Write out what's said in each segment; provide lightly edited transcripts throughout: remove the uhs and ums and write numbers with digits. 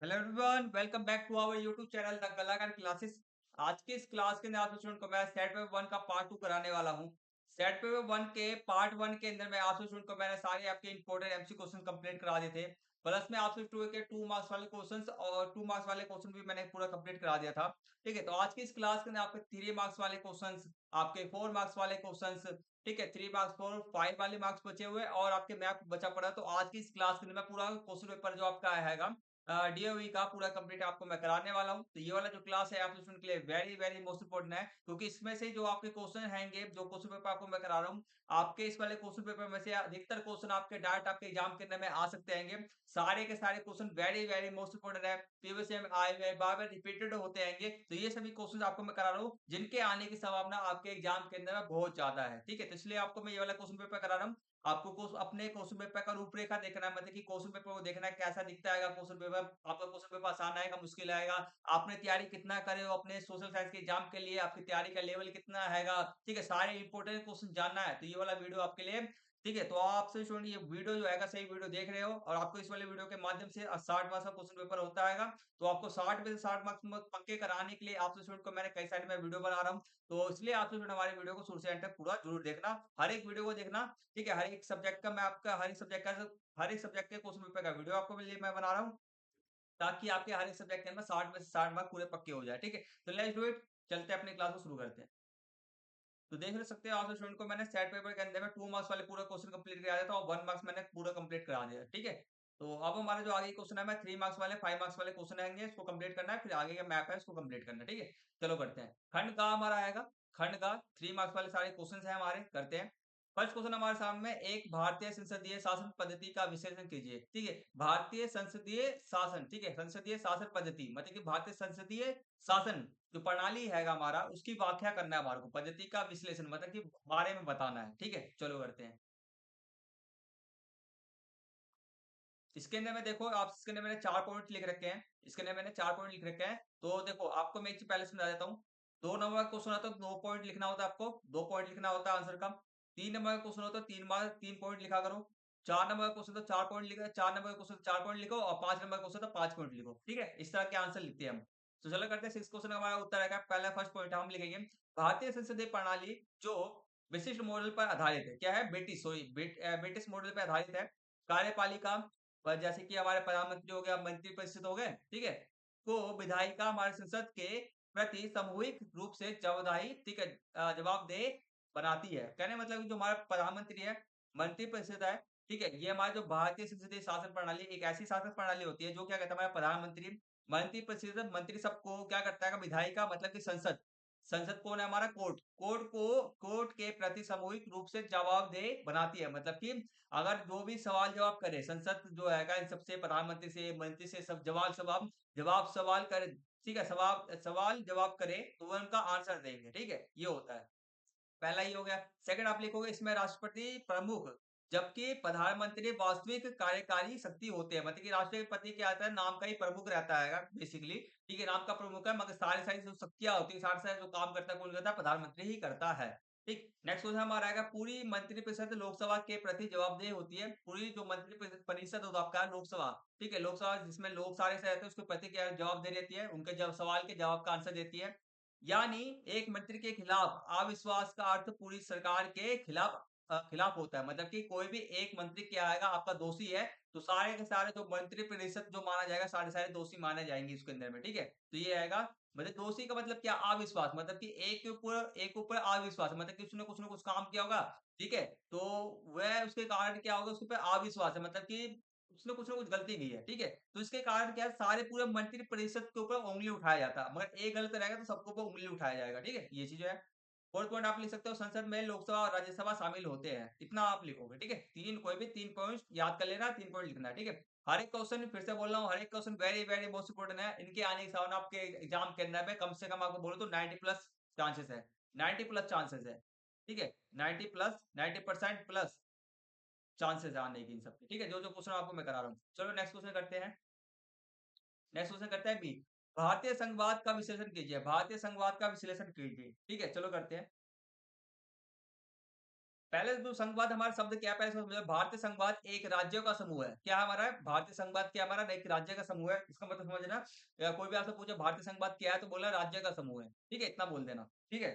Hello everyone, welcome back to our YouTube channel the Kalakar classes. आज के इस class के अंदर आप स्टूडेंट को मैं सेट पेपर वन का पार्ट टू कराने वाला हूँ। सेट पेपर वन के पार्ट वन के अंदर मैं आप स्टूडेंट को मैंने सारे आपके इंपॉर्टेंट एमसी क्वेश्चन कंप्लीट करा दिए थे। प्लस में आपसे टू के 2 मार्क्स वाले क्वेश्चंस और 2 मार्क्स वाले क्वेश्चन भी मैंने पूरा कंप्लीट करा दिया था। ठीक है, तो आज की इस क्लास के अंदर आपके 3 मार्क्स वाले क्वेश्चन, आपके 4 मार्क्स वाले क्वेश्चन, ठीक है, 3 मार्क्स 4 5 वाले मार्क्स बचे हुए और आपके मैथ बचा पड़ा। तो आज की इस क्लास के अंदर मैं पूरा क्वेश्चन पेपर जो आपका आएगा डीओई का पूरा कंप्लीट आपको मैं कराने वाला हूँ। तो ये वाला जो क्लास है आप स्टूडेंट के लिए वेरी वेरी मोस्ट इंपोर्टेंट है, क्योंकि इसमें से जो आपके क्वेश्चन हैंगे, जो क्वेश्चन पेपर आपको मैं करा रहा हूँ, आपके इस वाले क्वेश्चन पेपर में से अधिकतर क्वेश्चन आपके डायरेक्ट आपके एग्जाम के अंदर में आ सकते हैं। सारे के सारे question very very most important है, प्रीवियस में आए हुए बार बार रिपीटेड होते आएंगे। तो ये सभी क्वेश्चन आपको मैं करा रहा हूँ जिनके आने की संभावना आपके एग्जाम के अंदर में बहुत ज्यादा है। ठीक है, तो इसलिए आपको मैं ये वाला क्वेश्चन पेपर करा रहा हूँ। आपको अपने क्वेश्चन पेपर का रूपरेखा देखना है, मतलब कि क्वेश्चन पेपर को देखना है कैसा दिखता है क्वेश्चन पेपर। आपका क्वेश्चन पेपर आसान आएगा, मुश्किल आएगा, आपने तैयारी कितना करे हो अपने सोशल साइंस के एग्जाम के लिए, आपकी तैयारी का लेवल कितना हैगा। ठीक है, सारे इंपॉर्टेंट क्वेश्चन जानना है तो ये वाला वीडियो आपके लिए। ठीक है, तो आपसे स्टूडेंट ये वीडियो जो है सही वीडियो देख रहे हो और आपको इस वाले वीडियो के माध्यम से 60 मार्क्स का क्वेश्चन पेपर होता है। तो आपको 60 में से 60 मार्क्स पक्के कराने के लिए आपसे स्टूडेंट को मैंने कई सारे में वीडियो बना रहा हूँ। तो इसलिए आपसे स्टूडेंट हमारे वीडियो को शुरू से एंड तक पूरा जरूर देखना, हर एक वीडियो को देखना। ठीक है, हर एक सब्जेक्ट का मैं आपका हर एक सब्जेक्ट के क्वेश्चन पेपर का वीडियो आपको लिए मैं बना रहा हूँ, ताकि आपके हर एक सब्जेक्ट के अंदर 60 में से 60 मार्क्स पूरे पक्के हो जाए। ठीक है, तो लेट्स डू इट, चलते हैं अपनी क्लास को शुरू करते हैं। तो देख सकते हो आप स्टूडेंट को मैंने सेट पेपर के अंदर में 2 मार्क्स वाले पूरा क्वेश्चन कंप्लीट करा दिया था और 1 मार्क्स मैंने पूरा कंप्लीट करा दिया। ठीक है, तो अब हमारा जो आगे क्वेश्चन है, मैं 3 मार्क्स वाले 5 मार्क्स वाले क्वेश्चन आएंगे, इसको कंप्लीट करना है, फिर आगे का मैप है इसको कंप्लीट करना है। ठीक है, चलो करते हैं। खंड का हमारा आएगा, खंड का 3 मार्क्स वाले सारे क्वेश्चन है हमारे, करते हैं। फर्स्ट क्वेश्चन हमारे सामने में, एक भारतीय संसदीय शासन पद्धति का विश्लेषण कीजिए। ठीक है, भारतीय संसदीय शासन, ठीक है, संसदीय शासन पद्धति मतलब कि भारतीय संसदीय शासन जो प्रणाली है हमारा, उसकी व्याख्या करना है हमारे को, पद्धति का विश्लेषण मतलब कि बारे में बताना है। ठीक है, चलो करते हैं। इसके अंदर में देखो, आप इसके अंदर मैंने 4 पॉइंट लिख रखे हैं, इसके अंदर मैंने 4 पॉइंट लिख रखे हैं। तो देखो, आपको मैं एक चीज पहले समझा देता हूँ। 2 नंबर का क्वेश्चन आता है तो 2 पॉइंट लिखना होता है, आपको 2 पॉइंट लिखना होता है आंसर का। 3 नंबर का क्वेश्चन होता है 3 पॉइंट लिखा करो। 4 नंबर का क्वेश्चन तो 4 पॉइंट लिखा, 4 नंबर का क्वेश्चन 4 पॉइंट लिखो और 5 नंबर का क्वेश्चन तो 5 पॉइंट लिखो। ठीक है, इस तरह के आंसर लिखते हैं हम। तो चलो करते हैं, 6 क्वेश्चन का हमारा उत्तर है। पहला फर्स्ट पॉइंट हम लिखेंगे, भारतीय संसदीय प्रणाली जो विशिष्ट मॉडल पर आधारित है। क्या है? ब्रिटिश, सॉरी, ब्रिटिश मॉडल पर आधारित है। कार्यपालिका, पर जैसे कि हमारे प्रधानमंत्री हो गया, मंत्रिपरिषद हो गए, ठीक है, को विधायिका हमारे संसद के प्रति सामूहिक रूप से जवाबदेही, ठीक है, जवाबदेह बनाती है। कहने का मतलब कि जो हमारा प्रधानमंत्री है, मंत्रिपरिषद है, ठीक है, ये हमारा जो भारतीय संसदीय शासन प्रणाली एक ऐसी शासन प्रणाली होती है जो क्या कहता है, हमारा प्रधानमंत्री, मंत्रिपरिषद, मंत्री सबको क्या करता है, विधायिका मतलब कि संसद, संसद कौन है हमारा, कोर्ट, कोर्ट के प्रति सामूहिक रूप से जवाबदेह बनाती है। मतलब कि अगर जो भी सवाल जवाब करे संसद जो है इन सबसे, प्रधानमंत्री से, मंत्री से, सब जवाब सवाल करे, ठीक है, सवाल सवाल जवाब करे तो वो उनका आंसर देंगे। ठीक है, ये होता है, पहला ही हो गया। सेकंड आप लिखोगे इसमें राष्ट्रपति प्रमुख, जबकि प्रधानमंत्री वास्तविक कार्यकारी शक्ति होते हैं। मतलब कि राष्ट्रपति क्या आता है, नाम का ही प्रमुख रहता है बेसिकली। ठीक है, नाम का प्रमुख है, मगर सारी सारी जो शक्तियां होती है, सारे सारे जो काम करता है कौन करता है, प्रधानमंत्री ही करता है। ठीक, नेक्स्ट क्वेश्चन हमारा आएगा, पूरी मंत्रिपरिषद लोकसभा के प्रति जवाबदेह होती है। पूरी जो मंत्रिपरिषद परिषद होता है आपका लोकसभा, ठीक है, लोकसभा जिसमें लोग सारे से रहते हैं, उसके प्रति क्या जवाबदेह रहती है, उनके जब सवाल के जवाब का आंसर देती है। यानी एक मंत्री के खिलाफ अविश्वास का अर्थ पूरी सरकार के खिलाफ खिलाफ होता है। मतलब कि कोई भी एक मंत्री क्या आएगा आपका दोषी है, तो सारे के सारे जो मंत्री परिषद जो माना जाएगा, सारे सारे दोषी माने जाएंगे इसके अंदर में। ठीक है, तो ये आएगा, मतलब दोषी का मतलब क्या, अविश्वास, मतलब कि एक के ऊपर अविश्वास, मतलब कि उसने कुछ ना कुछ काम किया होगा। ठीक है, तो वह उसके कारण क्या होगा, उसके ऊपर अविश्वास है, मतलब कि उसने कुछ ना कुछ गलती की है। ठीक है, तो इसके कारण क्या है, सारे पूरे मंत्री परिषद के ऊपर उंगली उठाया जाता है, मगर एक गलत रहेगा तो सबके ऊपर उंगली उठाया जाएगा। ठीक है, ये चीज है। फोर्थ पॉइंट आप लिख सकते हो, संसद में लोकसभा और राज्यसभा शामिल होते हैं, इतना आप लिखोगे। ठीक है, तीन, कोई भी 3 पॉइंट याद कर लेना, 3 पॉइंट लिखना है। ठीक है, हर एक क्वेश्चन फिर से बोल रहा हूँ, हर एक question very very most important है। इनके आने की संभावना आपके एग्जाम के अंदर में कम से कम आपको बोलो तो 90+ चांसेस है, 90+ चांसेस है। ठीक है, 90+, 90% प्लस चांसेस है आने की इन सबके। ठीक है, जो जो क्वेश्चन आपको मैं करा रहा हूँ। चलो नेक्स्ट क्वेश्चन करते हैं। नेक्स्ट क्वेश्चन करते हैं बी, भारतीय संघवाद का विश्लेषण कीजिए। भारतीय संघवाद का विश्लेषण कीजिए। ठीक है, चलो करते हैं। पहले तो संघवाद हमारा शब्द क्या है, पहले समझो भारतीय संघवाद एक राज्यों का समूह है। क्या हमारा है? भारतीय संघवाद क्या हमारा? एक राज्य का समूह है। इसका मतलब समझना, या कोई भी आपसे पूछे भारतीय संघवाद क्या है, तो बोलना राज्य का समूह है। ठीक है? इतना बोल देना। ठीक है?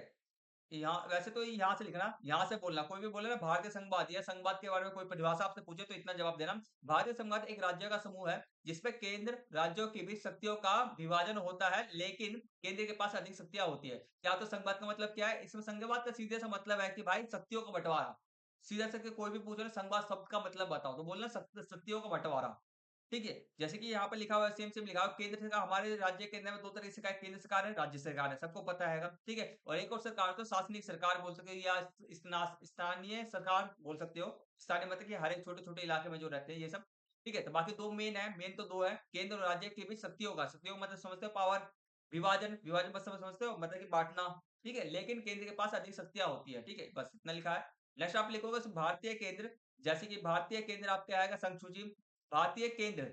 यहाँ वैसे तो यहाँ से लिखना, यहाँ से बोलना। कोई भी बोले ना भारतीय संघवाद या संघवाद के बारे में कोई परिभाषा आपसे पूछे तो इतना जवाब देना। भारतीय संघवाद एक राज्य का समूह है जिसमें केंद्र राज्यों के बीच शक्तियों का विभाजन होता है, लेकिन केंद्र के पास अधिक शक्तियाँ होती है। क्या तो संघवाद का मतलब क्या है? इसमें संघवाद का सीधे सा मतलब है कि भाई शक्तियों का बँटवारा। सीधा सा कोई भी पूछे ना संघवाद शब्द का मतलब बताओ, तो बोलना शक्तियों का बँटवारा। ठीक है? जैसे कि यहाँ पे लिखा हुआ है, सेम लिखा हुआ है, केंद्र सरकार हमारे राज्य के अंदर में 2 तरह की सरकार है, केंद्र सरकार है, राज्य सरकार है, सबको पता हैगा, ठीक है? और एक और सरकार को शासनिक सरकार बोल सकते हो या स्थानीय सरकार बोल सकते हो। स्थानीय मतलब कि हर एक छोटे-छोटे इलाके में जो रहते हैं ये सब, ठीक है? तो बाकी 2 मेन है, मेन तो 2 है, केंद्र और राज्य के बीच शक्तियों का मतलब समझते हो पावर, विभाजन बस समझते हो मतलब कि बाँटना, ठीक है? लेकिन केंद्र के पास अधिक शक्तियाँ होती है, ठीक है? बस इतना लिखा है। नेक्स्ट आप लिखोगे भारतीय केंद्र, जैसे कि भारतीय केंद्र आपके आएगा संघ सूची, भारतीय केंद्र,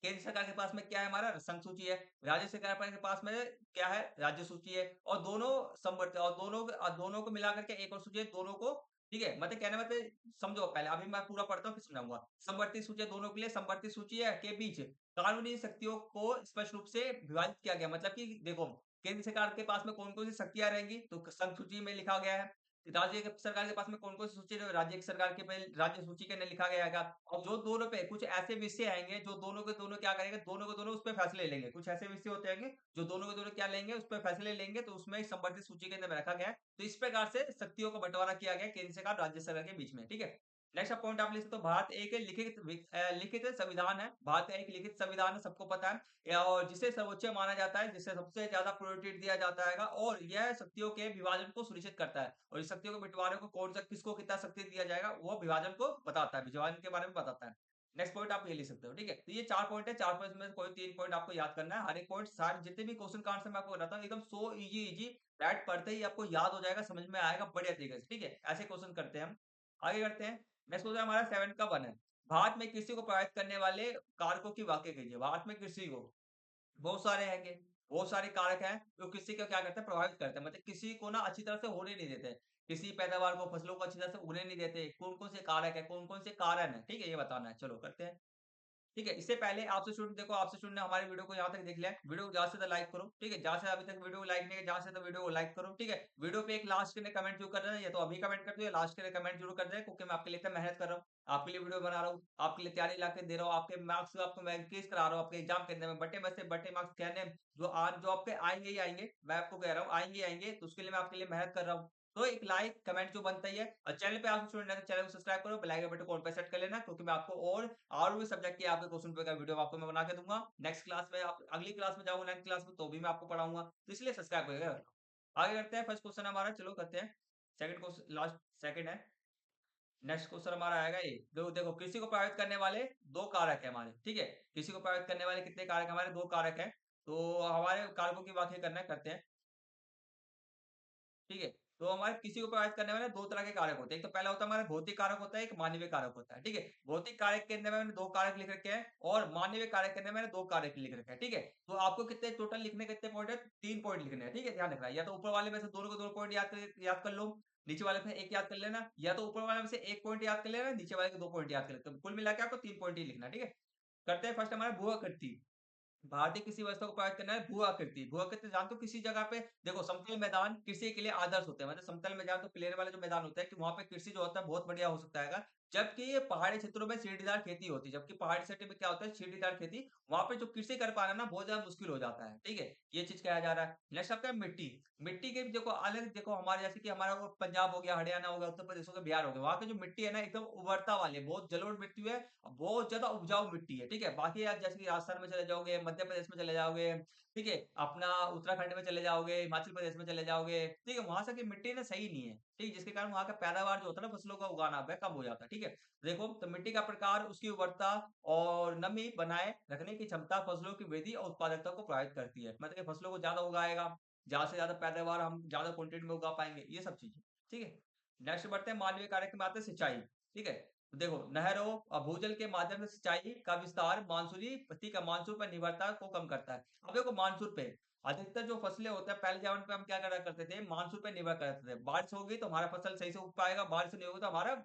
केंद्र सरकार के पास में क्या है हमारा संघ सूची है, राज्य सरकार के पास में क्या है राज्य सूची है, और दोनों समवर्ती और दोनों को मिला करके एक और सूची है, दोनों को, ठीक है? मतलब कहने मतलब समझो पहले, अभी मैं पूरा पढ़ता हूँ फिर समझाऊँगा। समवर्ती सूची है दोनों के लिए, समवर्ती सूची है के बीच कानूनी शक्तियों को स्पष्ट रूप से विभाजित किया गया। मतलब कि देखो, केंद्र सरकार के पास में कौन-कौन सी शक्तियाँ रहेंगी, तो संघ सूची में लिखा गया है। राज्य के सरकार के पास में कौन-कौन सी सूची है, राज्य की सरकार के पे राज्य सूची के अंदर लिखा गया है। और जो दोनों पे कुछ ऐसे विषय आएँगे, जो दोनों के दोनों क्या करेंगे, दोनों के दोनों उस पे फैसले लेंगे। कुछ ऐसे विषय होते हैं जो दोनों के दोनों क्या लेंगे, उस पे फैसले लेंगे, तो उसमें संबंधित सूची के अंदर में रखा गया है। तो इस प्रकार से शक्तियों का बँटवारा किया गया है केंद्र सरकार, राज्य सरकार के बीच में, ठीक है? नेक्स्ट आप पॉइंट आप लिख सकते हो, भारत एक लिखित संविधान है। भारत का एक लिखित संविधान है, सबको पता है। और जिसे सर्वोच्च माना जाता है, जिसे सबसे ज़्यादा प्रायोरिटी दिया जाता है, और यह शक्तियों के विभाजन को सुनिश्चित करता है। और इस शक्तियों के बँटवारे को कौन सा किसको कितना शक्ति दिया जाएगा, वो विभाजन को बताता है, विभाजन के बारे में बताता है। नेक्स्ट पॉइंट आप ये लिख सकते हो, ठीक है? तो ये 4 पॉइंट है, 4 पॉइंट में से कोई 3 पॉइंट आपको याद करना है। हर एक पॉइंट सारे जितने भी क्वेश्चन का आंसर मैं आपको बताता हूँ, एकदम सो ईज़ी दैट पढ़ते ही आपको याद हो जाएगा, समझ में आएगा बढ़िया तरीके से, ठीक है? ऐसे क्वेश्चन करते हैं हम। आगे करते हैं। नेक्स्ट क्वेश्चन हमारा 7 का 1 है। भारत में कृषि को प्रभावित करने वाले कारकों की व्याख्या कीजिए। भारत में कृषि को बहुत सारे हैंगे, बहुत सारे कारक हैं, जो कृषि को क्या करते हैं, प्रभावित करते हैं। मतलब कृषि को ना अच्छी तरह से होने नहीं देते। कृषि पैदावार को, फसलों को अच्छी तरह से उगने नहीं देते। कौन-कौन से कारक हैं, कौन-कौन से कारण हैं, ठीक है? ये बताना है। चलो करते हैं। ठीक है, इससे पहले आपसे स्टूडेंट देखो, आपसे स्टूडेंट ने हमारे वीडियो को यहाँ तक देख लिया है, वीडियो को ज़्यादा से ज़्यादा लाइक करो, ठीक है? जहाँ से अभी तक वीडियो को लाइक नहीं किया, जहाँ से तो वीडियो को लाइक करो, ठीक है? वीडियो पे एक लास्ट के लिए कमेंट ज़रूर कर देना, या तो अभी कमेंट कर दो या लास्ट के लिए कमेंट ज़रूर कर देना, क्योंकि मैं आपके लिए इतना मेहनत कर रहा हूँ, आपके लिए वीडियो बना रहा हूँ, आपके लिए तैयारी ला के दे रहा हूँ, आपके मार्क्स को आपको मैं इंक्रीज़ करा रहा हूँ, आपके एग्ज़ाम के अंदर में बट्टे में से बट्टे मार्क्स कहने जो आपके आएँगे ही आएँगे, मैं आपको कह रहा हूँ आएँगे ही आएँगे, तो उसके लिए मैं आपके लिए मेहनत कर रहा हूँ। तो एक लाइक, कमेंट जो बनता ही है, और चैनल पे आप स्टूडेंट हैं तो चैनल को सब्सक्राइब करो, बेल आइकन बटन को ऑल पे सेट कर लेना, क्योंकि मैं आपको और भी सब्जेक्ट के आपके क्वेश्चन पेपर का वीडियो आपको मैं बना के दूँगा। नेक्स्ट क्लास में आप अगली क्लास में जाऊँगा, 9th क्लास में, तो भी मैं आपको पढ़ाऊँगा। तो इसलिए सब्सक्राइब करिएगा। आगे करते हैं, फर्स्ट क्वेश्चन हमारा, चलो करते हैं। सेकंड क्वेश्चन लास्ट सेकंड है। नेक्स्ट क्वेश्चन हमारा आएगा ये। देखो कृषि को प्रभावित करने वाले 2 कारक हैं हमारे, ठीक है? कृषि को प्रभावित करने वाले कितने कारक हैं हमारे? 2 कारक हैं। तो हमारे कारकों की व्याख्या करना है, करते हैं। ठीक है? तो हमारे किसी को प्रभावित करने वाले 2 तरह के कारक होते हैं। एक तो पहला होता है हमारा भौतिक कारक होता है, एक मानवीय कारक होता है। ठीक है? भौतिक कारक के अंदर मैंने 2 कारक लिख रखे हैं, और मानवीय कारक के अंदर मैंने 2 कारक लिख रखे हैं। ठीक है? तो आपको कितने टोटल लिखने के कितने पॉइंट है? 3 पॉइंट लिखने हैं। ठीक है? ध्यान रखना है। या तो ऊपर वाले में से दोनों के दोनों पॉइंट याद कर लो, नीचे वाले में 1 याद कर लेना, या तो ऊपर वाले में से 1 पॉइंट याद कर लेना, नीचे वाले के 2 पॉइंट याद कर लेना। तो कुल मिला के आपको 3 पॉइंट ही लिखना है। ठीक है? करते हैं फर्स्ट हमारा भू-आकृति। भारतीय कृषि व्यवस्था को प्रभावित करना है भू-आकृति। भू-आकृति जानते हो, किसी जगह पे देखो समतल मैदान कृषि के लिए आदर्श होते हैं। मतलब समतल मैदान तो प्लेन वाले जो मैदान होते हैं कि वहाँ पे कृषि जो होता है बहुत बढ़िया हो सकता है। जबकि ये पहाड़ी क्षेत्रों में सीढ़ीदार खेती होती है। जबकि पहाड़ी क्षेत्र में क्या होता है, सीढ़ीदार खेती, वहाँ पे जो कृषि कर पाना ना बहुत ज़्यादा मुश्किल हो जाता है। ठीक है? ये चीज़ कहा जा रहा है। नेक्स्ट आपका है मिट्टी। मिट्टी के भी देखो अलग, देखो हमारे जैसे कि हमारा वो पंजाब हो गया, हरियाणा हो गया, उत्तर प्रदेश हो गया, बिहार हो गया। वहाँ की जो मिट्टी है ना एकदम उर्वरता वाली है, बहुत जलोढ़ मिट्टी है, बहुत ज़्यादा उपजाऊ मिट्टी है। ठीक है? बाकी आप जैसे कि राजस्थान में चले जाओगे, मध्य प्रदेश में चले जाओगे, ठीक है? अपना उत्तराखंड में चले जाओगे, हिमाचल प्रदेश में चले जाओगे, ठीक है? वहाँ से की मिट्टी ना सही नहीं है, ठीक है? जिसके कारण वहाँ का पैदावार जो होता है ना फसलों का उगाना वह कम हो जाता है, ठीक है? देखो तो मिट्टी का प्रकार, उसकी उर्वरता और नमी बनाए रखने की क्षमता फसलों की वृद्धि और उत्पादकता को प्रभावित करती है। मतलब कि फसलों को ज़्यादा उगाएगा, ज़्यादा से ज़्यादा पैदावार हम ज़्यादा क्वांटिटी में उगा पाएँगे, ये सब चीज़ें, ठीक है? नेक्स्ट बढ़ते हैं मानवीय कारक में आते हैं सिंचाई, ठीक है? तो देखो नहरों और भूजल के माध्यम से सिंचाई का विस्तार मानसूनी ठीक है मानसून पर निर्भरता को कम करता है। अब देखो मानसून पे अधिकतर जो फसलें होता है पहले जमाने पे हम क्या करा करते थे मानसून पे निर्भर करते थे। बारिश होगी तो हमारा फसल सही से उग पाएगा, बारिश नहीं होगी तो हमारा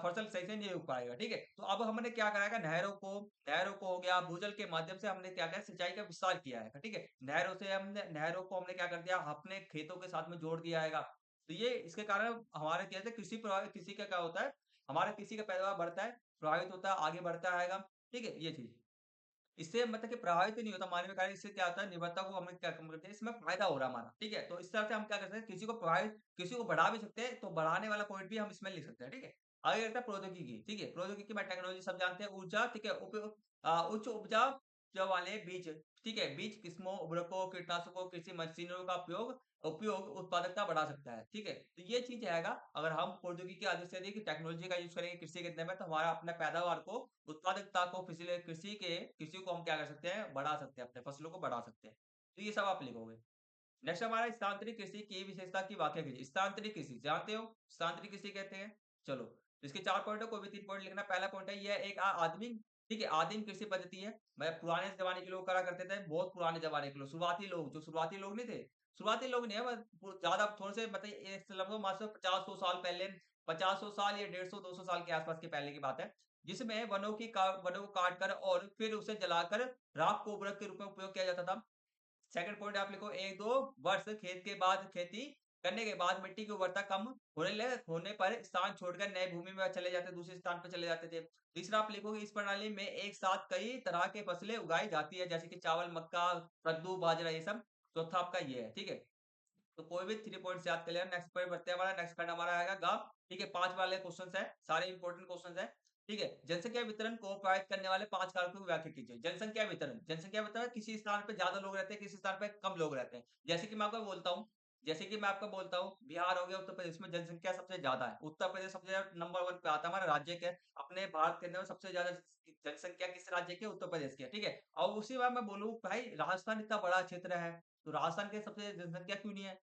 फसल सही से नहीं उग पाएगा, ठीक है? तो अब हमने क्या करा है नहरों को हो गया भूजल के माध्यम से हमने क्या किया सिंचाई का विस्तार किया है, ठीक है? नहरों को हमने क्या कर दिया अपने खेतों के साथ में जोड़ दिया है। तो ये इसके कारण हमारे क्या है कृषि का क्या होता है हमारा कृषि का पैदावार बढ़ता है, प्रभावित होता है, आगे बढ़ता रहेगा, ठीक है? ये चीज़। इससे मतलब कि प्रभावित नहीं होता मानवीय कार्य इससे क्या होता है निर्भरता को हमें क्या कम करते हैं, इसमें फ़ायदा हो रहा है हमारा, ठीक है? तो इस तरह से हम क्या कर सकते हैं किसी को बढ़ा भी सकते हैं, तो बढ़ाने वाला पॉइंट भी हम इसमें लिख सकते हैं, ठीक है? आगे आता है प्रौद्योगिकी, ठीक है? प्रौद्योगिकी में टेक्नोलॉजी सब जानते हैं, ऊर्जा, ठीक है? उच्च उपजा ज वाले बीज, ठीक है? बीज किस्मों, उर्वरकों, कीटनाशकों, कृषि मशीनों का उपयोग उपयोग उत्पादकता बढ़ा सकता है, ठीक है? तो ये चीज़ रहेगा, अगर हम प्रौद्योगिकी की अधिक से अधिक टेक्नोलॉजी का यूज़ करेंगे कृषि के अंदर में, तो हमारा अपना पैदावार को उत्पादकता को कृषि को हम क्या कर सकते हैं, बढ़ा सकते हैं, अपने फसलों को बढ़ा सकते हैं। तो ये सब आप लिखोगे। नेक्स्ट हमारा स्थानांतरित कृषि की विशेषता की व्याख्या कीजिए। स्थानांतरित कृषि जानते हो? स्थानांतरित कृषि कहते हैं। चलो, तो इसके 4 पॉइंट है, कोई भी 3 पॉइंट लिखना। पहला पॉइंट है, यह एक आदमी ठीक है, आदिम कृषि पद्धति है। मैं पुराने ज़माने के लोग करा करते थे, बहुत पुराने ज़माने के लोग, शुरुआती लोग नहीं थे। शुरुआती लोग नहीं है, बस ज़्यादा थोड़े से मतलब एक लगभग मान लो 50-100 साल पहले, 50-100 साल या 150-200 साल के आसपास के पहले की बात है, जिसमें वनों को काट कर और फिर उसे जलाकर राख को उर्वरक के रूप में उपयोग किया जाता था। सेकंड पॉइंट आप लिखो 1-2 वर्ष खेत के बाद खेती करने के बाद मिट्टी की उर्वरता कम होने पर स्थान छोड़कर नए भूमि में चले जाते दूसरे स्थान पर चले जाते थे। तीसरा आप लिखोगे इस प्रणाली में एक साथ कई तरह के फसलें उगाई जाती है जैसे कि चावल, मक्का, कद्दू, बाजरा ये सब। चौथा आपका ये है, ठीक है? तो कोई भी 3 पॉइंट्स याद कर लेना। नेक्स्ट पॉइंट बढ़ते हैं हमारा नेक्स्ट पॉइंट हमारा आएगा गाँव, ठीक है? 5 वाले क्वेश्चन्स हैं, सारे इंपोर्टेंट क्वेश्चन्स हैं, ठीक है? जनसंख्या वितरण को प्रभावित करने वाले 5 कारकों की व्याख्या कीजिए। जनसंख्या वितरण किसी स्थान पे ज़्यादा लोग रहते हैं, किसी स्थान पे कम लोग रहते हैं। जैसे कि मैं आपको बोलता हूँ, बिहार हो गया, उत्तर प्रदेश में जनसंख्या सबसे ज़्यादा है। उत्तर प्रदेश सबसे ज़्यादा नंबर 1 पे आता है हमारा राज्य के अपने भारत के अंदर में सबसे ज़्यादा जनसंख्या किस राज्य की है? उत्तर प्रदेश की है, ठीक है? और उसी बार मैं बोलूँ भाई राजस्थान इतना बड़ा क्षेत्र है, तो राजस्थान की सबसे जनसंख्या क्यों नहीं है?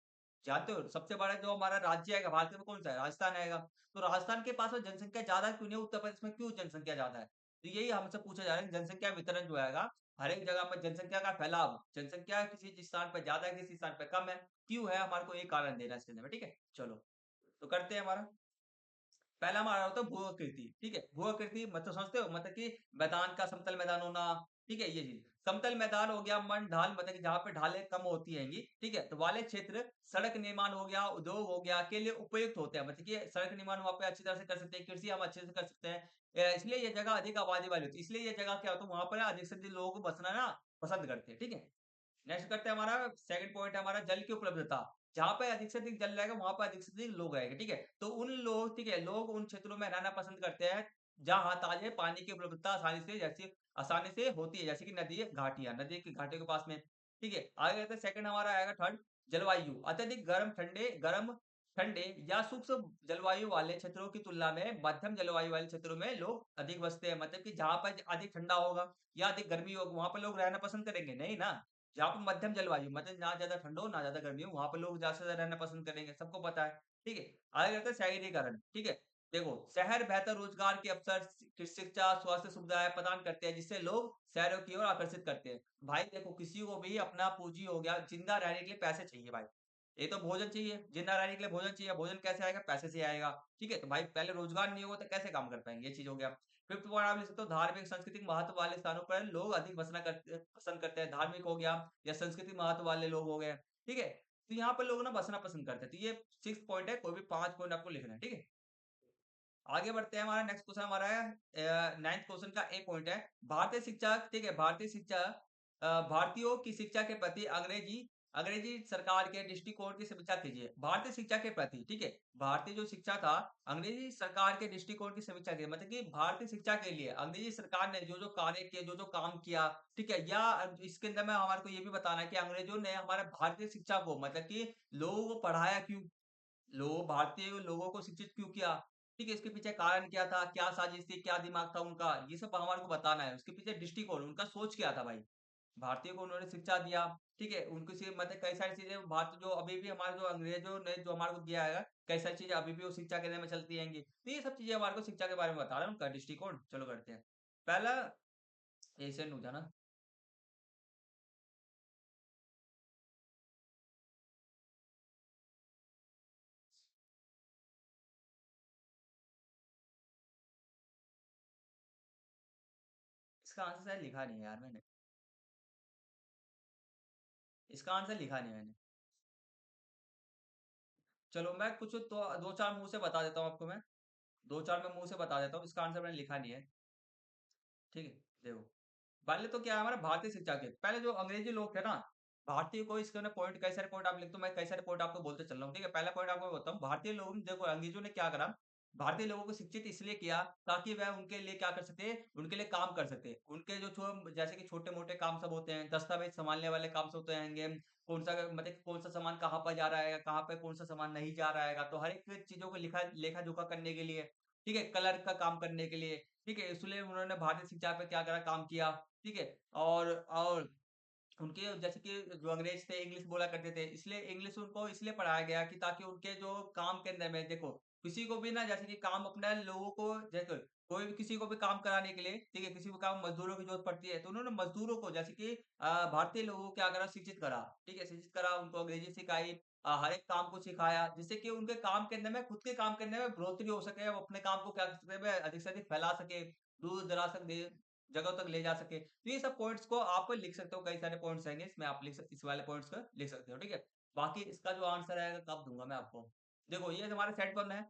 जानते हो सबसे बड़ा जो हमारा राज्य आएगा भारत में कौन-सा है? राजस्थान आएगा। तो राजस्थान के पास में जनसंख्या ज़्यादा क्यों नहीं है? उत्तर प्रदेश में क्यों जनसंख्या ज़्यादा है? तो यही हमसे पूछा जा रहा है जनसंख्या वितरण जो आएगा, हर एक जगह पर जनसंख्या का फैलाव, जनसंख्या किसी जिस स्थान पे ज़्यादा है, किसी स्थान पे कम है, क्यों है? हमारे को ये कारण देना है इसके अंदर में, ठीक है? चलो, तो करते हैं हमारा पहला हमारा होता है भू-आकृति, ठीक है? भू-आकृति मतलब समझते हो? मतलब कि मैदान का समतल मैदान होना, ठीक है? ये चीज़। समतल मैदान हो गया, मन ढाल मतलब कि जहाँ पे ढालें कम होती हैंगी, ठीक है? तो वाले क्षेत्र सड़क निर्माण हो गया, उद्योग हो गया, के लिए उपयुक्त होते हैं। मतलब कि सड़क निर्माण वहाँ पे अच्छी तरह से कर सकते हैं, कृषि हम अच्छे से कर सकते हैं। इसलिए ये जगह अधिक आबादी वाली होती है। इसलिए ये जगह क्या होता है, वहाँ पर अधिक से अधिक लोगों को बसना ना पसंद करते हैं, ठीक है? नेक्स्ट करते हैं हमारा सेकंड पॉइंट है हमारा जल की उपलब्धता। जहाँ पे अधिक से अधिक जल रहेगा, वहाँ पे अधिक से अधिक लोग रहेंगे, ठीक है? तो ठीक है, लोग उन क्षेत्रों में रहना पसंद करते हैं, जहाँ ताज़े पानी की उपलब्धता आसानी से होती है, जैसे कि नदी की घाटियों के पास में, ठीक है? आगे बढ़ते हैं सेकंड हमारा आएगा थर्ड जलवायु। अत्यधिक ठंडे या शुष्क जलवायु वाले क्षेत्रों की तुलना में मध्यम जलवायु वाले क्षेत्रों में लोग अधिक बसते हैं। मतलब कि जहाँ पर अधिक ठंडा होगा या अधिक गर्मी होगी, वहाँ पर लोग रहना पसंद करेंगे? नहीं ना। जहाँ पे मध्यम जलवायु मतलब ना ज़्यादा ठंड हो, ना ज़्यादा गर्मी हो, वहाँ पे लोग ज़्यादा से ज़्यादा रहना पसंद करेंगे, सबको पता है, ठीक है? आगे बढ़ते हैं शहरीकरण, ठीक है? देखो, शहर बेहतर रोज़गार के अवसर, शिक्षा, स्वास्थ्य सुविधाएँ प्रदान करते हैं, जिससे लोग शहरों की ओर आकर्षित करते हैं। भाई देखो, किसी को भी अपना पूँजी हो गया, ज़िंदा रहने के लिए पैसे चाहिए भाई। एक तो भोजन चाहिए, ज़िंदा रहने के लिए भोजन चाहिए, भोजन कैसे आएगा? पैसे से आएगा, ठीक है? तो भाई पहले रोज़गार नहीं होगा तो कैसे काम कर पाएँगे? ये चीज़ हो गया। फिफ्थ पॉइंट आप लिख सकते हो धार्मिक सांस्कृतिक महत्व वाले स्थानों पर लोग अधिक बसना पसंद करते हैं। धार्मिक हो गया या सांस्कृतिक महत्व वाले लोग हो गए, ठीक है? तो यहाँ पर लोग ना बसना पसंद करते हैं। तो ये 6th पॉइंट है, कोई भी 5 पॉइंट आपको लिखना है, ठीक है? आगे बढ़ते हैं हमारा नेक्स्ट क्वेश्चन हमारा है 9th क्वेश्चन का एक पॉइंट है भारतीय शिक्षा ठीक है भारतीयों की शिक्षा के प्रति अंग्रेजी अंग्रेजी सरकार के दृष्टिकोण की समीक्षा कीजिए भारतीय शिक्षा के प्रति ठीक है भारतीय जो शिक्षा था अंग्रेजी सरकार के दृष्टिकोण की समीक्षा कीजिए मतलब कि भारतीय शिक्षा के लिए अंग्रेजी सरकार ने जो जो कार्य किए जो जो काम किया ठीक है या इसके अंदर में हमारे को ये भी बताना है कि अंग्रेजों ने हमारे भारतीय शिक्षा को मतलब कि लोगों को पढ़ाया क्यों भारतीय लोगों को शिक्षित क्यों किया? ठीक है, इसके पीछे कारण क्या था? क्या साजिश थी? क्या दिमाग था उनका? ये सब हमारे को बताना है। उसके पीछे दृष्टिकोण, उनका सोच क्या था भाई? भारतीयों को उन्होंने शिक्षा दिया, ठीक है? उनकी मतलब कई सारी चीज़ें भारत जो अभी भी हमारे जो अंग्रेजों ने जो हमारे को दिया है, कई सारी चीज़ें अभी भी वो शिक्षा केंद्र में चलती रहेंगी। तो ये सब चीज़ें हमारे को शिक्षा के बारे में बता रहा है उनका दृष्टिकोण। चलो करते हैं। पहला एशियन न्यूज़ है ना? इसका आंसर शायद लिखा नहीं है यार मैंने। इसका आंसर लिखा नहीं है मैंने। चलो मैं कुछ तो 2-4 मुँह से बता देता हूँ आपको मैं। 2-4 मैं मुँह से बता देता हूँ, इसका आंसर मैंने लिखा नहीं है। ठीक है? देखो, पहले तो क्या है हमारा भारतीय शिक्षा के पहले जो अंग्रेजी लोग थे ना, भारतीय को इसके ना पॉइंट कई सारे पॉइंट आप लिख दो, मैं कई सारे पॉइंट आपको बोलते चल रहा हूँ, ठीक है? पहला पॉइंट आपको बताऊँ, भारतीय लोगों ने देखो अंग्रेजों ने क्या करा, भारतीय लोगों को शिक्षित इसलिए किया ताकि वह उनके लिए क्या कर सके, उनके लिए काम कर सके। उनके जो जैसे कि छोटे-मोटे काम सब होते हैं, दस्तावेज़ सँभालने वाले काम सब होते हैंगे, कौन-सा मतलब कौन-सा सामान कहाँ पर जा रहा है, कहाँ पे कौन-सा सामान नहीं जा रहा है, तो हर एक चीज़ों को लेखा-जोखा करने के लिए, ठीक है? क्लर्क का काम करने के लिए, ठीक है? इसलिए उन्होंने भारतीय शिक्षा पे क्या करा, काम किया, ठीक है? और उनके जैसे कि जो अंग्रेज थे इंग्लिश बोला करते थे, इसलिए इंग्लिश उनको इसलिए पढ़ाया गया कि ताकि उनके जो काम के अंदर में देखो, किसी को भी ना जैसे कि काम अपना लोगों को देखो कोई भी किसी को भी काम कराने के लिए, ठीक है? किसी को काम मज़दूरों की ज़रूरत पड़ती है, तो उन्होंने मज़दूरों को जैसे कि भारतीय लोगों को क्या करा शिक्षित करा, ठीक है? शिक्षित करा, उनको अंग्रेजी सिखाई हर एक काम को सिखाया, जिससे कि उनके काम के अंदर में खुद के काम के अंदर में बढ़ोतरी हो सके, वो अपने काम को क्या कर सके वे अधिक से अधिक फैला सके, दूर-दराज तक दे जगहों तक ले जा सके। तो ये सब पॉइंट्स को आप लिख सकते हो, कई सारे पॉइंट्स रहेंगे इसमें आप इस वाले पॉइंट्स को लिख सकते हो, ठीक है? बाकी इसका जो आंसर आएगा कब दूँगा मैं आपको। देखो ये हमारा सेट 1 है,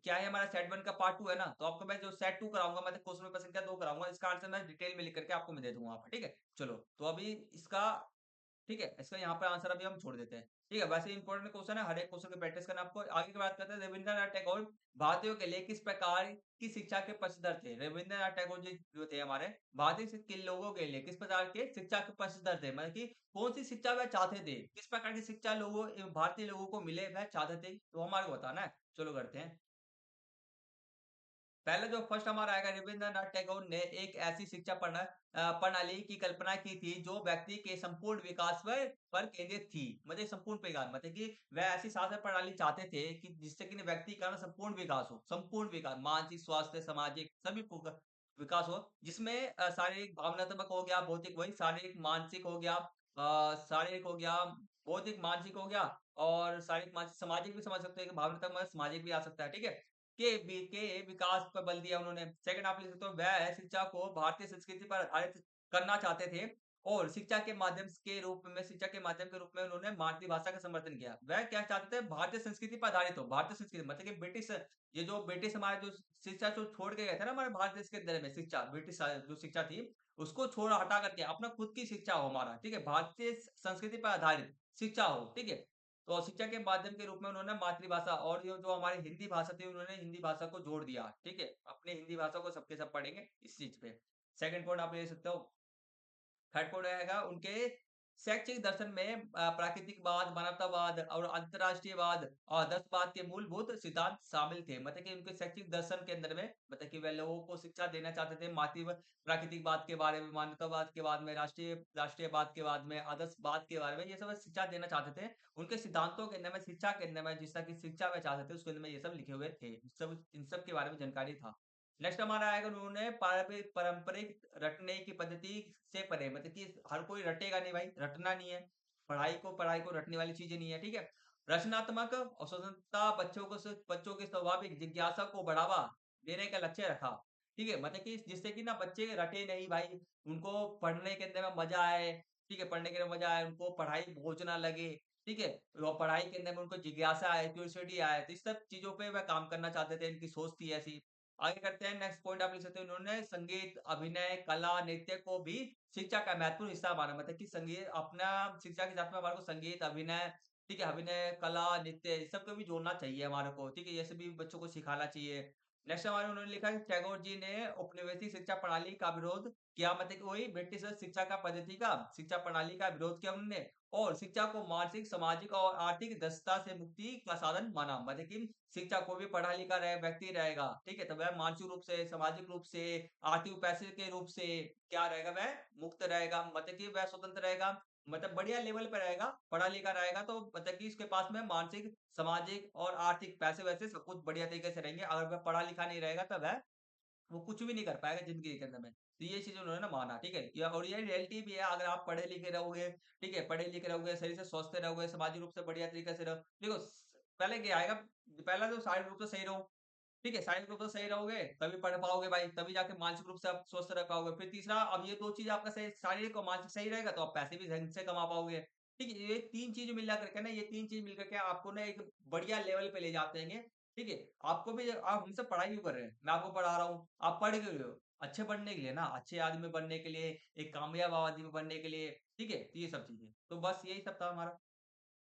क्या है हमारा सेट 1 का पार्ट 2 है ना, तो आपको मैं जो सेट 2 कराऊँगा मैं तो क्वेश्चन पेपर संख्या 2 कराऊँगा, इसका आंसर मैं डिटेल में लिख करके आपको मैं दे दूँगा वहाँ पे, ठीक है? चलो, तो अभी इसका ठीक है? इसका यहाँ पे आंसर अभी हम छोड़ देते हैं। ठीक है? वैसे इंपॉर्टेंट क्वेश्चन है, हर एक क्वेश्चन की प्रैक्टिस करना आपको। आगे की बात करते हैं रवींद्रनाथ टैगोर भारतीयों के लिए किस प्रकार की शिक्षा के पक्षधर थे? रवींद्रनाथ टैगोर जी जो थे हमारे भारतीय के लोगों के लिए किस प्रकार के शिक्षा के पक्षधर थे? मतलब कि कौन-सी शिक्षा वह चाहते थे? किस प्रकार की शिक्षा भारतीय लोगों को मिले वह चाहते थे? तो हमारे को बताना है। चलो करते हैं। पहले जो फर्स्ट हमारा आएगा रवींद्रनाथ टैगोर ने एक ऐसी शिक्षा प्रणाली की कल्पना की थी जो व्यक्ति के संपूर्ण विकास पर केंद्रित थी। मतलब संपूर्ण विकास मतलब कि वह ऐसी शासन प्रणाली चाहते थे कि जिससे कि व्यक्ति का ना संपूर्ण विकास हो, संपूर्ण विकास, मानसिक स्वास्थ्य, सामाजिक सभी विकास हो, जिसमें शारीरिक, भावनात्मक हो गया, भौतिक वही शारीरिक, मानसिक हो गया, शारीरिक हो गया, भौतिक, मानसिक हो गया और शारीरिक, मानसिक, सामाजिक भी समझ सकते हैं कि भावनात्मक, सामाजिक भी आ सकता है, ठीक है? के विकास पर बल दिया उन्होंने। सेकंड आप लिख सकते हो वह शिक्षा को भारतीय संस्कृति पर आधारित करना चाहते थे और शिक्षा के माध्यम के रूप में उन्होंने मातृभाषा का समर्थन किया। वह क्या चाहते थे भारतीय संस्कृति पर आधारित हो, भारतीय संस्कृति मतलब कि ये जो ब्रिटिश हमारे जो शिक्षा जो छोड़ के गए थे ना हमारे भारत देश के अंदर में शिक्षा, ब्रिटिश जो शिक्षा थी, उसको छोड़ हटा करके अपना खुद की शिक्षा हो हमारा, ठीक है? भारतीय संस्कृति पर आधारित शिक्षा हो, ठीक है? तो शिक्षा के माध्यम के रूप में उन्होंने मातृभाषा और ये जो हमारी हिंदी भाषा थी, उन्होंने हिंदी भाषा को जोड़ दिया, ठीक है? अपनी हिंदी भाषा को सबके सब पढ़ेंगे इस चीज़ पे। सेकंड पॉइंट आप ले सकते हो थर्ड पॉइंट रहेगा उनके शैक्षिक दर्शन में प्राकृतिकवाद, मानवतावाद और अंतर्राष्ट्रीयवाद और आदर्शवाद के मूलभूत सिद्धांत शामिल थे। मतलब कि उनके शैक्षिक दर्शन के अंदर में मतलब कि वे लोगों को शिक्षा देना चाहते थे प्राकृतिकवाद के बारे में, मानवतावाद के बाद में, राष्ट्रीयवाद के बाद में, आदर्शवाद के बारे में, ये सब शिक्षा देना चाहते थे। उनके सिद्धांतों के अंदर में, शिक्षा के अंदर में, जिस तरह की शिक्षा वे चाहते थे, उसके अंदर में ये सब लिखे हुए थे। इन सब के बारे में जानकारी था। नेक्स्ट हमारा आएगा उन्होंने पारंपरिक रटने की पद्धति से परे मतलब कि हर कोई रटेगा नहीं भाई, रटना नहीं है। पढ़ाई को रटने वाली चीज़ें नहीं है, ठीक है? रचनात्मक और स्वतंत्रता बच्चों की स्वाभाविक जिज्ञासा को बढ़ावा देने का लक्ष्य रखा। ठीक है? मतलब कि जिससे कि ना बच्चे रटे नहीं भाई, उनको पढ़ने के अंदर में मज़ा आए, ठीक है? पढ़ने के अंदर मज़ा आए, उनको पढ़ाई बोझ ना लगे, ठीक है? और पढ़ाई के अंदर में उनको जिज्ञासा आए, क्यूरियोसिटी आए, तो इस सब चीज़ों पे वह काम करना चाहते थे, इनकी सोच थी ऐसी। आगे करते हैं नेक्स्ट पॉइंट आप लिख सकते हो इन्होंने संगीत, अभिनय, कला, नृत्य को भी शिक्षा का महत्वपूर्ण हिस्सा माना मतलब कि संगीत अपना शिक्षा के साथ में हमारे को संगीत, अभिनय, ठीक है? अभिनय, कला, नृत्य इस सब को भी जोड़ना चाहिए हमारे को, ठीक है? ये सभी बच्चों को सिखाना चाहिए। नेक्स्ट हमारे उन्होंने लिखा है टैगोर जी ने औपनिवेशिक शिक्षा प्रणाली का विरोध किया मतलब कि वही ब्रिटिश शिक्षा का पद्धति का शिक्षा प्रणाली का विरोध किया उन्होंने और शिक्षा को मानसिक, सामाजिक और आर्थिक दक्षता से मुक्ति का साधन माना। मतलब कि शिक्षा कोई भी पढ़ा लिखा व्यक्ति रहेगा, ठीक है? तो वह मानसिक रूप से, सामाजिक रूप से, आर्थिक पैसे के रूप से क्या रहेगा वह मुक्त रहेगा मतलब कि वह स्वतंत्र रहेगा मतलब बढ़िया लेवल पे रहेगा, पढ़ा लिखा रहेगा तो मतलब कि इसके पास में मानसिक, सामाजिक और आर्थिक पैसे-वैसे सब कुछ बढ़िया तरीके से रहेंगे। अगर वह पढ़ा लिखा नहीं रहेगा तब वह वो कुछ भी नहीं कर पाएगा ज़िंदगी के अंदर में। तो ये चीज़ उन्होंने ना माना, ठीक है? या और ये रियलिटी भी है अगर आप पढ़े लिखे रहोगे, ठीक है? पढ़े लिखे रहोगे, शरीर से स्वस्थ रहोगे, सामाजिक रूप से बढ़िया तरीके से रहो देखो पहले क्या आएगा, पहला तो शारीरिक रूप से सही रहो, ठीक है? शारीरिक रूप से सही रहोगे, तभी पढ़ पाओगे भाई, तभी जाके मानसिक रूप से आप स्वस्थ रह पाओगे। फिर तीसरा अब ये 2 चीज़ आपका सही शारीरिक और मानसिक सही रहेगा तो आप पैसे भी ढंग से कमा पाओगे। ठीक है? ये 3 चीज़ मिला करके ना ये 3 चीज़ मिल कर के आपको ना एक बढ़िया लेवल पे ले जाते हैं, ठीक है? आपको भी आप हमसे पढ़ाई क्यों कर रहे हैं? मैं आपको पढ़ा रहा हूँ, आप पढ़ क्यों रहे हो? अच्छे बनने के लिए ना, अच्छे आदमी बनने के लिए, एक कामयाब आदमी बनने के लिए, ठीक है? तो ये सब चीज़ें। तो बस यही सब था हमारा।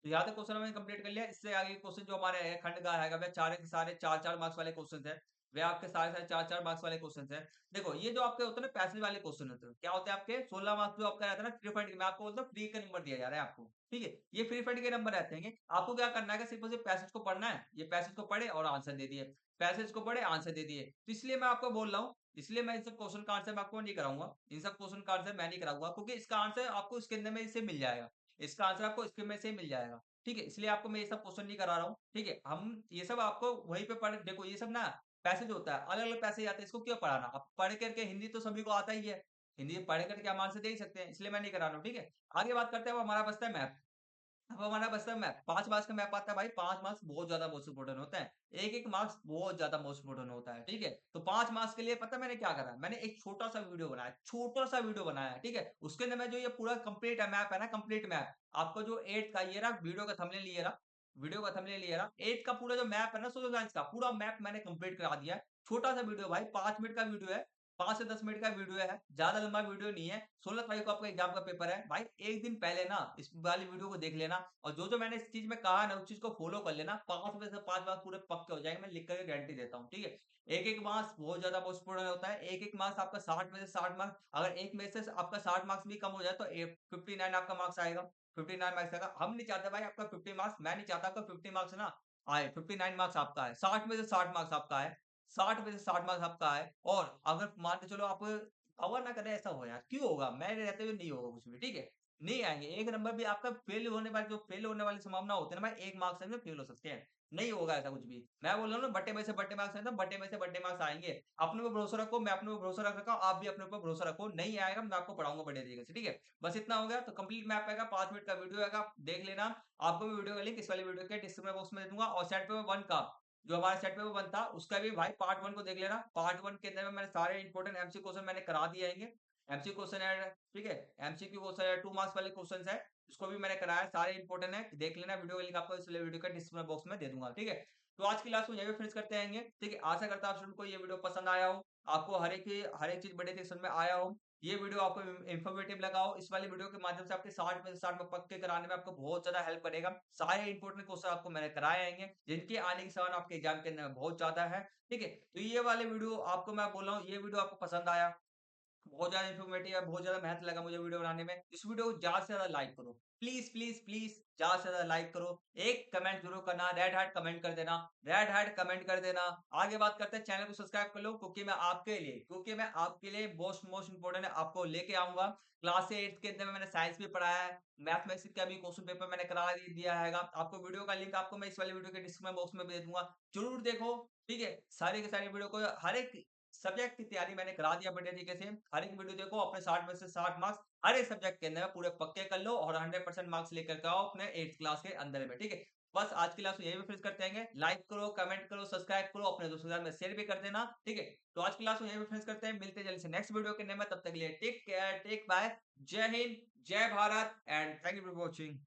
तो यहाँ तक क्वेश्चन हमने कंप्लीट कर लिया। इससे आगे क्वेश्चन जो हमारे है खंड का है वह सारे के सारे 4-4 मार्क्स वाले क्वेश्चन है। वे आपके सारे 4-4 मार्क्स वाले क्वेश्चन है। देखो ये जो आपके होते हैं ना पैसेज वाले क्वेश्चन होते हैं। क्या होते हैं आपके 16 मार्क्स जो आपका रहता है ना फ्री फंड मैं आपको बोलता हूँ फ्री का नंबर दिया जा रहा है आपको। ठीक है? ये फ्री फंड के नंबर रहते हैं। आपको क्या करना है कि सिर्फ और सिर्फ पैसेज को पढ़ना है। ये पैसेज को पढ़े और आंसर दे दिए। पैसेज को पढ़े आंसर दे दिए। तो इसलिए मैं आपको बोल रहा हूँ इसलिए मैं इन सब क्वेश्चन का आंसर मैं आपको नहीं कराऊंगा। इन सब क्वेश्चन का आंसर मैं नहीं कराऊंगा क्योंकि इसका आंसर आपको इसके अंदर में से मिल जाएगा। इसका आंसर आपको इसके में से मिल जाएगा। ठीक है? इसलिए आपको मैं ये सब क्वेश्चन नहीं करा रहा हूँ, ठीक है? हम ये सब आपको वहीं पे पढ़ देखो ये सब ना पैसेज होता है, अलग-अलग पैसेज आते हैं, इसको क्यों पढ़ाना? अब पढ़ कर के हिंदी तो सभी को आता ही है, हिंदी पढ़ कर के हम आंसर दे ही सकते हैं, इसलिए मैं नहीं करा रहा हूँ, ठीक है? आगे बात करते हैं अब हमारा बचता है मैथ। अब हमारा बचता है मैथ, 5 मार्क्स का मैथ आता है भाई, 5 मार्क्स बहुत ज़्यादा मोस्ट इम्पोर्टेंट होता है। 1-1 मार्क्स बहुत ज़्यादा मोस्ट इम्पोर्टेंट होता है, ठीक है? तो 5 मार्क्स के लिए पता है मैंने क्या करा? मैंने एक छोटा-सा वीडियो बनाया, छोटा-सा वीडियो बनाया, ठीक है? उसके अंदर मैं जो ये पूरा कंप्लीट मैप है ना, कंप्लीट मैप, आपको जो 8th का ये रहा, वीडियो का थंबनेल ये रहा, 8th का पूरा जो मैप है ना सोशल साइंस का, पूरा मैप मैंने कंप्लीट करा दिया है। छोटा-सा वीडियो भाई 5 मिनट का वीडियो है, 5 से 10 मिनट का वीडियो है, ज़्यादा लंबा वीडियो नहीं है। 16 तारीख को आपका एग्ज़ाम का पेपर है। भाई 1 दिन पहले ना इस वाली वीडियो को देख लेना और जो-जो मैंने इस चीज़ में कहा है ना, उस चीज़ को फ़ॉलो कर लेना। 5 में से 5 मार्क्स पूरे पक्के हो जाएँगे, मैं लिख कर के गारंटी देता हूँ, ठीक है? एक-एक मार्क्स बहुत ज़्यादा मोस्ट इम्पोर्टेंट होता है। एक-एक मार्क्स आपका 60 में से 60 मार्क्स अगर एक में से आपका 60 मार्क्स भी कम हो जाए तो 59 आपका मार्क्स आएगा। 59 मार्क्स आएगा। हम नहीं चाहते भाई आपका 50 मार्क्स मैं नहीं चाहता आपका 50 मार्क्स ना आए। 59 मार्क्स आपका है। 60 में से 60 मार्क्स आपका है। 60 में से 60 मार्क्स आपका आए और अगर मान के चलो आप भगवान ना करे ऐसा हो यार, क्यों होगा? मेरे रहते हुए नहीं होगा कुछ भी, ठीक है? नहीं आएँगे, 1 नंबर भी आपका फेल होने वाली संभावना होती है ना भाई 1 मार्क्स से भी फेल हो सकते हैं। नहीं होगा ऐसा कुछ भी। मैं बोल रहा हूँ ना बट्टे में से बट्टे मार्क्स आए तो बट्टे में से बट्टे मार्क्स आएँगे। अपने पे भरोसा रखो, मैं अपने पे भरोसा रख रखा हूँ, आप भी अपने ऊपर भरोसा रखो। नहीं आएगा मैं आपको पढ़ाऊँगा बढ़िया तरीके से, ठीक है? बस इतना हो गया तो कंप्लीट मैप आएगा, 5 मिनट का वीडियो आएगा, देख लेना। आपको भी वीडियो का लिंक इस वाली वीडियो के डिस्क्रिप्शन बॉक्स में दे दूँगा और सेट पेपर 1 का जो हमारा सेट पेपर 1 था, उसका भी भाई पार्ट 1 को देख लेना। पार्ट 1 के अंदर में मैंने सारे इंपोर्टेंट एमसीक्यू क्वेश्चन मैंने करा दिए हैंगे। एमसीक्यू क्वेश्चन है, ठीक है? एमसीक्यू क्वेश्चन है, 2 मार्क्स वाले क्वेश्चन्स है, उसको भी मैंने कराया है, सारे इंपोर्टेंट है। देख लेना वीडियो का लिंक आपको इस वीडियो के डिस्क्रिप्शन बॉक्स में दे दूँगा, ठीक है? तो आज की क्लास को यहीं पे फिनिश करते हैंगे, ठीक है? आशा करता हूँ आप सभी को ये वीडियो पसंद आया हो, आपको हर एक चीज़ बढ़िया से समझ में आया हो। ये वीडियो आपको इन्फॉर्मेटिव लगा हो, इस वाली वीडियो के माध्यम से आपके 60 में से 60 में पक्के कराने में आपको बहुत ज़्यादा हेल्प करेगा। सारे इंपोर्टेंट क्वेश्चन आपको मैंने कराए आएँगे, जिनके आने की संभावना आपके एग्ज़ाम के अंदर में बहुत ज़्यादा है, ठीक है? तो ये वाले वीडियो आपको मैं बोल रहा हूँ, ये वीडियो आपको पसंद आया, बहुत ज़्यादा इन्फॉर्मेटिव है, बहुत ज़्यादा मेहनत लगा मुझे वीडियो बनाने में। इस वीडियो को ज़्यादा से ज़्यादा लाइक करो। प्लीज़, प्लीज़, प्लीज़ ज़्यादा से ज़्यादा लाइक करो। एक कमेंट ज़रूर करना, रेड हार्ट कमेंट कर देना, रेड हार्ट कमेंट कर देना। आगे बात करते हैं चैनल को सब्सक्राइब कर लो क्योंकि मैं आपके लिए मोस्ट मोस्ट इम्पोर्टेंट है आपको लेके आऊँगा। क्लास 8th के अंदर में मैंने साइंस भी पढ़ाया है, मैथमेटिक्स का भी क्वेश्चन पेपर मैंने करा दिया हैगा। आपको वीडियो का लिंक आपको मैं इस वाले वीडियो के डिस्क्रिप्शन बॉक्स में भी दे दूँगा। ज़रूर देखो, ठीक है? सारी की सारी वीडियो को हर एक सब्जेक्ट की तैयारी मैंने करा दिया बढ़िया तरीके से। हर एक वीडियो देखो अपने 60 में से 60 मार्क्स हर एक सब्जेक्ट के अंदर पूरे पक्के कर लो और 100% मार्क्स लेकर के आओ अपने 8th क्लास के अंदर में, ठीक है? बस आज की क्लास को यहीं पे फिनिश करते हैं। लाइक करो, कमेंट करो, सब्सक्राइब करो, अपने दोस्तों के साथ में शेयर भी कर देना, ठीक है? तो आज की क्लास को यहीं पे फिनिश करते हैं। मिलते हैं जल्दी से नेक्स्ट वीडियो के अंदर में, तब तक के लिए टेक केयर, टेक बाय, जय हिंद, जय Bharat and thank you for watching.